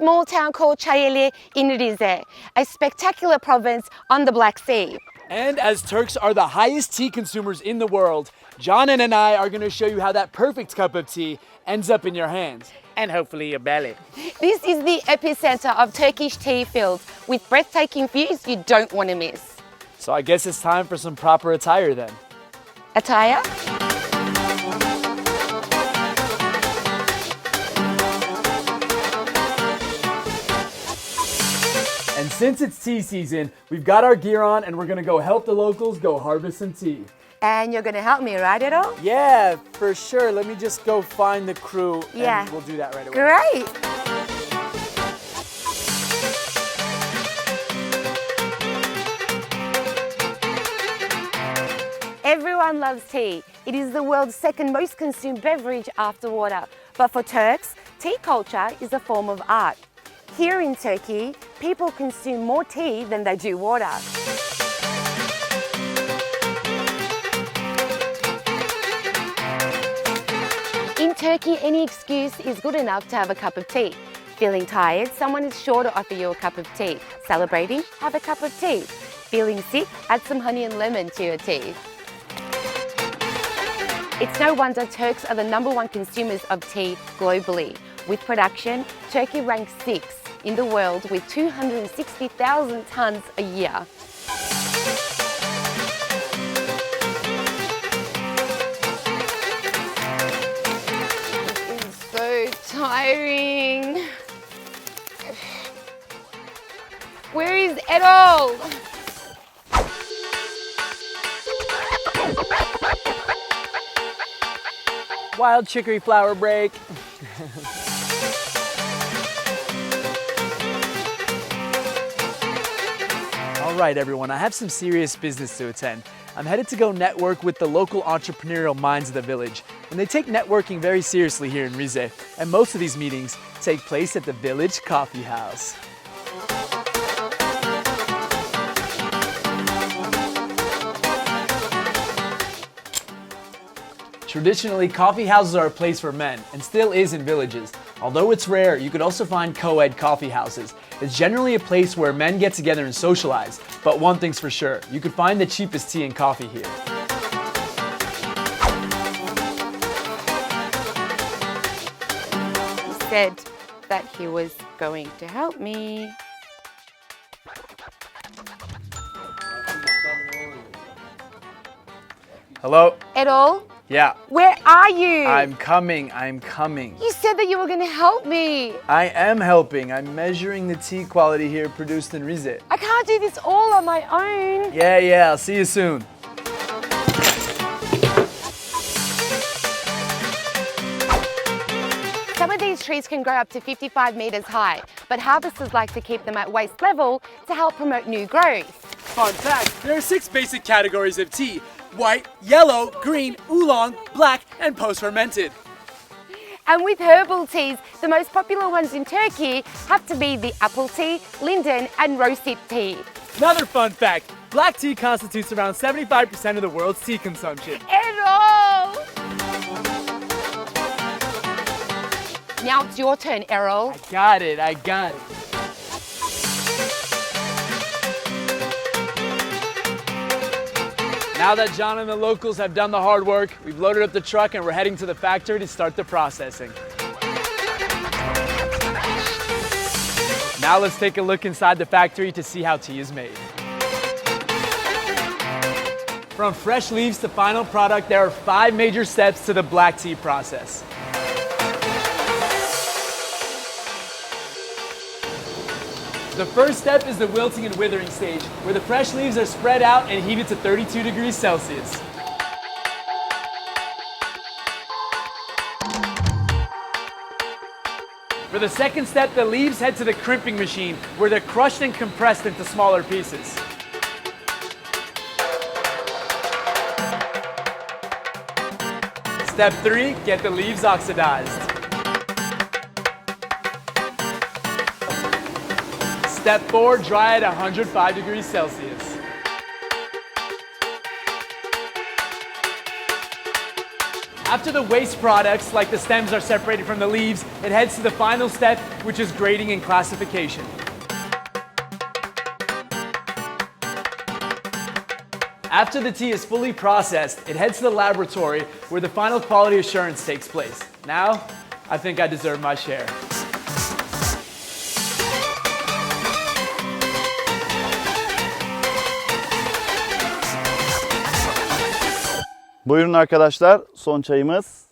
small town called Çayeli in Rize, a spectacular province on the Black Sea. And as Turks are the highest tea consumers in the world, Canan and I are going to show you how that perfect cup of tea ends up in your hands. And hopefully your belly. This is the epicenter of Turkish tea fields with breathtaking views you don't want to miss. So I guess it's time for some proper attire then. Attire? And since it's tea season, we've got our gear on and we're gonna go help the locals go harvest some tea. And you're gonna help me, right, Errol? Yeah, for sure. Let me just go find the crew and we'll do that right away. Great. Everyone loves tea. It is the world's second most consumed beverage after water. But for Turks, tea culture is a form of art. Here in Turkey, people consume more tea than they do water. In Turkey, any excuse is good enough to have a cup of tea. Feeling tired, someone is sure to offer you a cup of tea. Celebrating, have a cup of tea. Feeling sick, add some honey and lemon to your tea. It's no wonder Turks are the #1 consumers of tea globally. With production, Turkey ranks 6th in the world with 260,000 tonnes a year. This is so tiring. Where is Errol? Wild chicory flower break. All right, everyone, I have some serious business to attend. I'm headed to go network with the local entrepreneurial minds of the village. And they take networking very seriously here in Rize. And most of these meetings take place at the village coffee house. Traditionally, coffee houses are a place for men, and still is in villages. Although it's rare, you could also find co-ed coffee houses. It's generally a place where men get together and socialize, but one thing's for sure, you could find the cheapest tea and coffee here. He said that he was going to help me. Hello? Errol? Yeah. Where are you? I'm coming. You said that you were going to help me. I am helping. I'm measuring the tea quality here produced in Rize. I can't do this all on my own. Yeah, I'll see you soon. Some of these trees can grow up to 55 meters high, but harvesters like to keep them at waist level to help promote new growth. Fun fact, there are 6 basic categories of tea: white, yellow, green, oolong, black, and post-fermented. And with herbal teas, the most popular ones in Turkey have to be the apple tea, linden, and rosehip tea. Another fun fact, black tea constitutes around 75% of the world's tea consumption. Errol! Now it's your turn, Errol. I got it. Now that John and the locals have done the hard work, we've loaded up the truck and we're heading to the factory to start the processing. Now let's take a look inside the factory to see how tea is made. From fresh leaves to final product, there are 5 major steps to the black tea process. The first step is the wilting and withering stage, where the fresh leaves are spread out and heated to 32 degrees Celsius. For the second step, the leaves head to the crimping machine, where they're crushed and compressed into smaller pieces. Step 3, get the leaves oxidized. Step 4, dry at 105 degrees After the waste products, like the stems, are separated from the leaves, it heads to the final step, which is grading and classification. After the tea is fully processed, it heads to the laboratory where the final quality assurance takes place. Now, I think I deserve my share. Buyurun arkadaşlar, son çayımız.